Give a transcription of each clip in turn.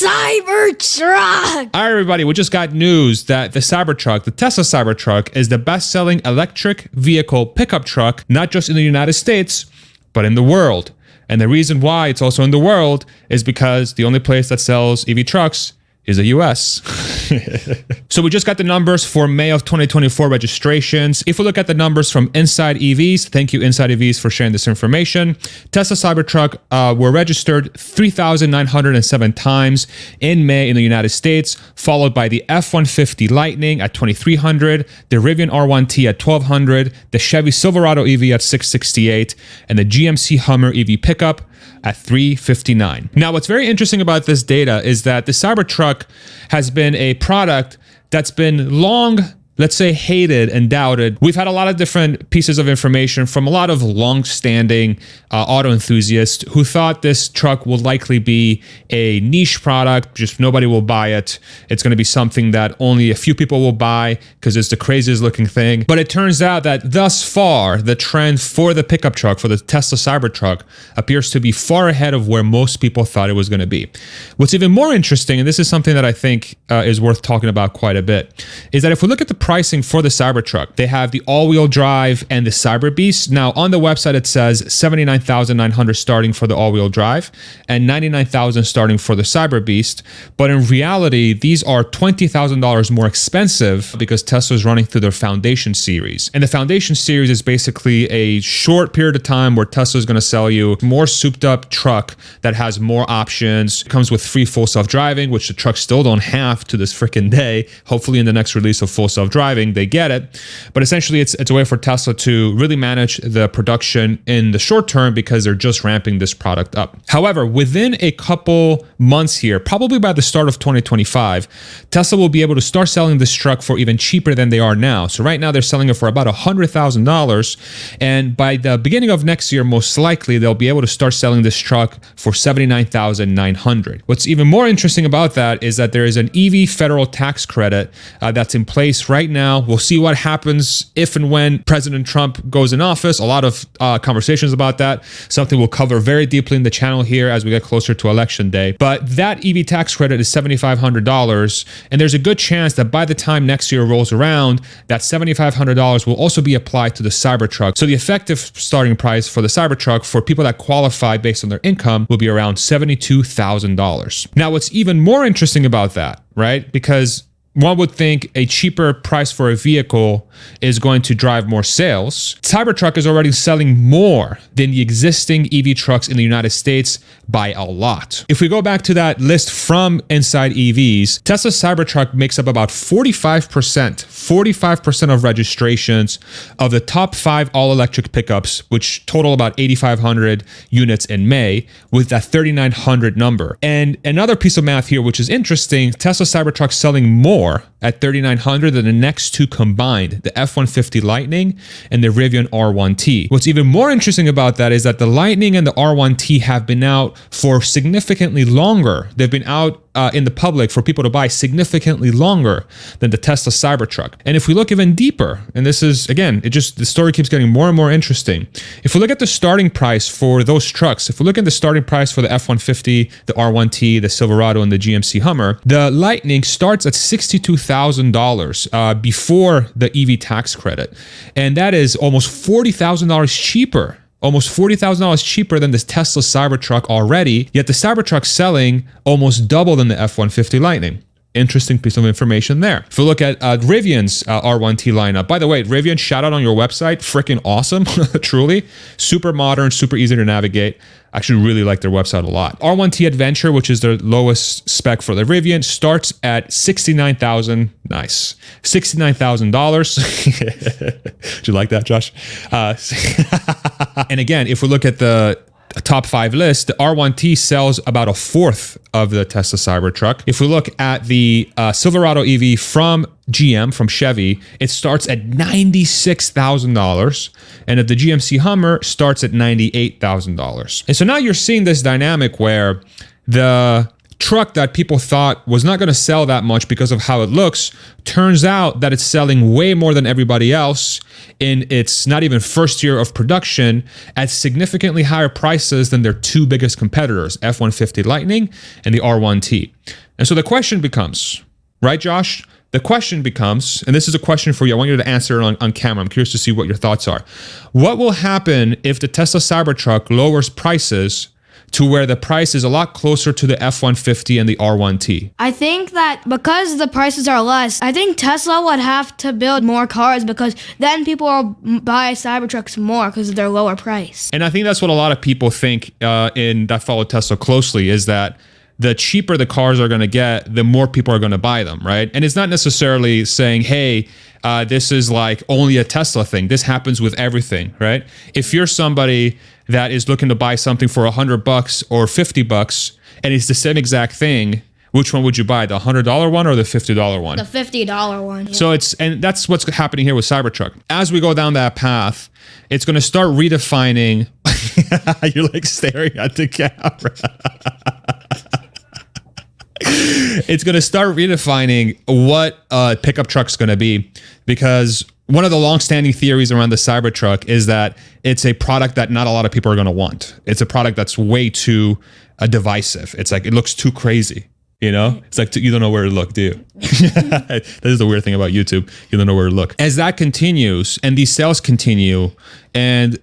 Cybertruck! All right, everybody, we just got news that the Cybertruck, the Tesla Cybertruck, is the best-selling electric vehicle pickup truck, not just in the United States, but in the world. And the reason why it's also in the world is because the only place that sells EV trucks is the US. So we just got the numbers for May of 2024 registrations. If we look at the numbers from Inside EVs, thank you Inside EVs for sharing this information. Tesla Cybertruck were registered 3,907 times in May in the United States, followed by the F-150 Lightning at 2,300, the Rivian R1T at 1,200, the Chevy Silverado EV at 668, and the GMC Hummer EV pickup at 359. Now, what's very interesting about this data is that the Cybertruck has been a product that's been long, let's say, hated and doubted. We've had a lot of different pieces of information from a lot of long-standing auto enthusiasts who thought this truck will likely be a niche product, just nobody will buy it. It's going to be something that only a few people will buy because it's the craziest looking thing. But it turns out that thus far, the trend for the pickup truck, for the Tesla Cybertruck, appears to be far ahead of where most people thought it was going to be. What's even more interesting, and this is something that I think is worth talking about quite a bit, is that if we look at the pricing for the Cybertruck, they have the all-wheel drive and the Cyber Beast. Now, on the website, it says $79,900 starting for the all-wheel drive and $99,000 starting for the Cyber Beast. But in reality, these are $20,000 more expensive because Tesla is running through their Foundation series. And the Foundation series is basically a short period of time where Tesla is going to sell you more souped-up truck that has more options. It comes with free full self-driving, which the trucks still don't have to this freaking day. Hopefully, in the next release of full self-driving, they get it. But essentially, it's a way for Tesla to really manage the production in the short term because they're just ramping this product up. However, within a couple months here, probably by the start of 2025, Tesla will be able to start selling this truck for even cheaper than they are now. So right now, they're selling it for about $100,000. And by the beginning of next year, most likely, they'll be able to start selling this truck for $79,900. What's even more interesting about that is that there is an EV federal tax credit that's in place right now. We'll see what happens if and when President Trump goes in office. A lot of conversations about that. Something we'll cover very deeply in the channel here as we get closer to election day. But that EV tax credit is $7,500. And there's a good chance that by the time next year rolls around, that $7,500 will also be applied to the Cybertruck. So the effective starting price for the Cybertruck for people that qualify based on their income will be around $72,000. Now, what's even more interesting about that, right? Because one would think a cheaper price for a vehicle is going to drive more sales. Cybertruck is already selling more than the existing EV trucks in the United States by a lot. If we go back to that list from Inside EVs, Tesla's Cybertruck makes up about 45% of registrations of the top 5 all-electric pickups, which total about 8,500 units in May, with that 3,900 number. And another piece of math here, which is interesting, Tesla Cybertruck selling more at 3,900 than the next two combined, the F-150 Lightning and the Rivian R1T. What's even more interesting about that is that the Lightning and the R1T have been out for significantly longer. They've been out in the public for people to buy significantly longer than the Tesla Cybertruck. And if we look even deeper, and this is, again, the story keeps getting more and more interesting. If we look at the starting price for those trucks, if we look at the starting price for the F-150, the R1T, the Silverado, and the GMC Hummer, the Lightning starts at $62,000 before the EV tax credit. And that is almost $40,000 cheaper. Almost $40,000 cheaper than this Tesla Cybertruck already, yet the Cybertruck's selling almost double than the F-150 Lightning. Interesting piece of information there. If we look at Rivian's R1T lineup, by the way, Rivian, shout out on your website, freaking awesome, truly. Super modern, super easy to navigate. I actually really like their website a lot. R1T Adventure, which is their lowest spec for the Rivian, starts at $69,000. Nice. $69,000. Did you like that, Josh? And again, if we look at the top 5 list, the R1T sells about a fourth of the Tesla Cybertruck. If we look at the Silverado EV from GM, from Chevy, it starts at $96,000. And if the GMC Hummer starts at $98,000. And so now you're seeing this dynamic where the truck that people thought was not going to sell that much because of how it looks turns out that it's selling way more than everybody else in its not even first year of production at significantly higher prices than their two biggest competitors, F-150 Lightning and the R1T. And so the question becomes, right, Josh? The question becomes, and this is a question for you, I want you to answer it on camera. I'm curious to see what your thoughts are. What will happen if the Tesla Cybertruck lowers prices to where the price is a lot closer to the F-150 and the R1T? I think that because the prices are less, I think Tesla would have to build more cars because then people will buy Cybertrucks more because of their lower price. And I think that's what a lot of people think that follow Tesla closely, is that the cheaper the cars are going to get, the more people are going to buy them, right? And it's not necessarily saying, hey, this is like only a Tesla thing. This happens with everything, right? If you're somebody that is looking to buy something for $100 or $50 and it's the same exact thing, which one would you buy? The $100 one or the $50 one? The $50 one. Yeah. So and that's what's happening here with Cybertruck. As we go down that path, it's going to start redefining. You're like staring at the camera. It's going to start redefining what a pickup truck's going to be, because one of the long-standing theories around the Cybertruck is that it's a product that not a lot of people are going to want. It's a product that's way too divisive. It's like, it looks too crazy. You know, it's like you don't know where to look, do you? This is the weird thing about YouTube. You don't know where to look. As that continues and these sales continue and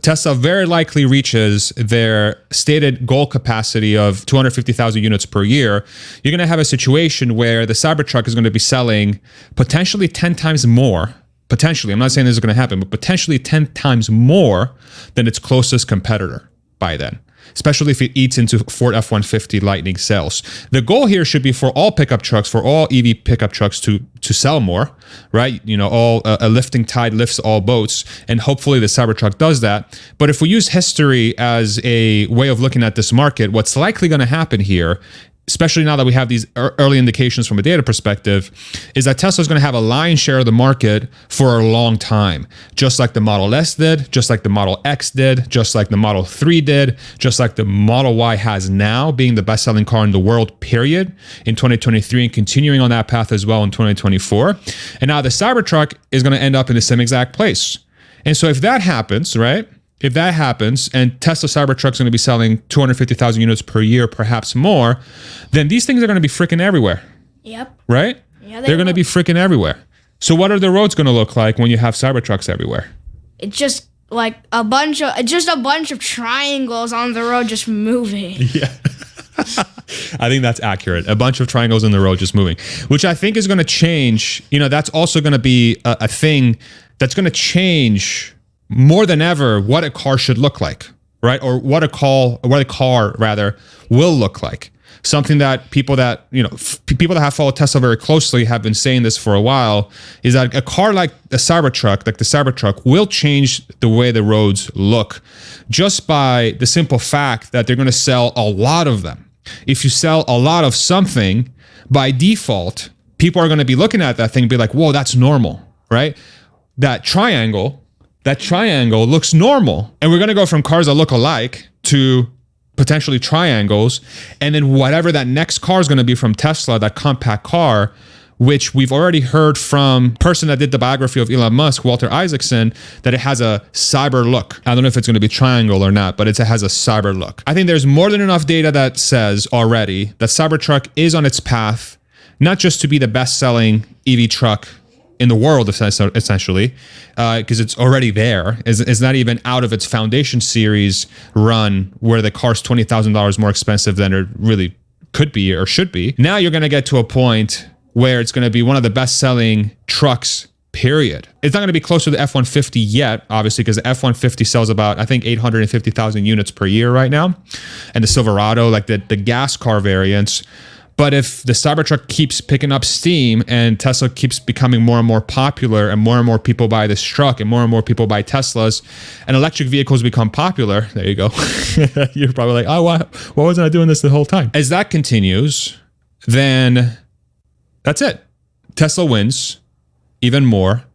Tesla very likely reaches their stated goal capacity of 250,000 units per year, you're going to have a situation where the Cybertruck is going to be selling potentially 10 times more. Potentially, I'm not saying this is going to happen, but potentially 10 times more than its closest competitor by then, especially if it eats into Ford F-150 Lightning sales. The goal here should be for all pickup trucks, for all EV pickup trucks to sell more, right? You know, a lifting tide lifts all boats, and hopefully the Cybertruck does that. But if we use history as a way of looking at this market, what's likely going to happen here, especially now that we have these early indications from a data perspective, is that Tesla is going to have a lion's share of the market for a long time. Just like the Model S did, just like the Model X did, just like the Model 3 did, just like the Model Y has now, being the best-selling car in the world, period, in 2023, and continuing on that path as well in 2024. And now the Cybertruck is going to end up in the same exact place. And so if that happens, right? If that happens and Tesla Cybertruck's going to be selling 250,000 units per year, perhaps more, then these things are going to be freaking everywhere. Yep. Right? Yeah, they're going to be freaking everywhere. So what are the roads going to look like when you have Cybertrucks everywhere? It's just like a bunch of triangles on the road just moving. Yeah. I think that's accurate. A bunch of triangles in the road just moving, which I think is going to change. You know, that's also going to be a thing that's going to change more than ever what a car should look like, right? Or what a car rather will look like. Something that people that, you know, people that have followed Tesla very closely have been saying this for a while, is that a car like the Cybertruck will change the way the roads look just by the simple fact that they're going to sell a lot of them. If you sell a lot of something, by default, people are going to be looking at that thing and be like, whoa, that's normal, right? That triangle looks normal. And we're going to go from cars that look alike to potentially triangles. And then whatever that next car is going to be from Tesla, that compact car, which we've already heard from person that did the biography of Elon Musk, Walter Isaacson, that it has a cyber look. I don't know if it's going to be triangle or not, but it has a cyber look. I think there's more than enough data that says already that Cybertruck is on its path, not just to be the best-selling EV truck in the world, essentially, because it's already there. It's not even out of its foundation series run where the car's $20,000 more expensive than it really could be or should be. Now you're going to get to a point where it's going to be one of the best-selling trucks, period. It's not going to be close to the F-150 yet, obviously, because the F-150 sells about, I think, 850,000 units per year right now. And the Silverado, like the gas car variants. But if the Cybertruck keeps picking up steam and Tesla keeps becoming more and more popular and more people buy this truck and more people buy Teslas and electric vehicles become popular, there you go. You're probably like, oh, why wasn't I doing this the whole time? As that continues, then that's it. Tesla wins even more.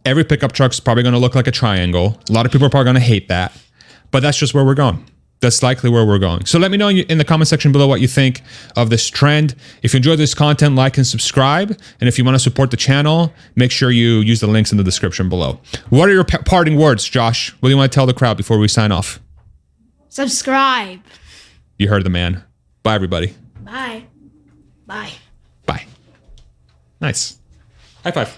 Every pickup truck's probably going to look like a triangle. A lot of people are probably going to hate that, but that's just where we're going. that's likely where we're going. So let me know in the comment section below what you think of this trend. If you enjoyed this content, like and subscribe. And if you want to support the channel, make sure you use the links in the description below. What are your parting words, Josh? What do you want to tell the crowd before we sign off? Subscribe. You heard the man. Bye, everybody. Bye. Bye. Bye. Nice. High five.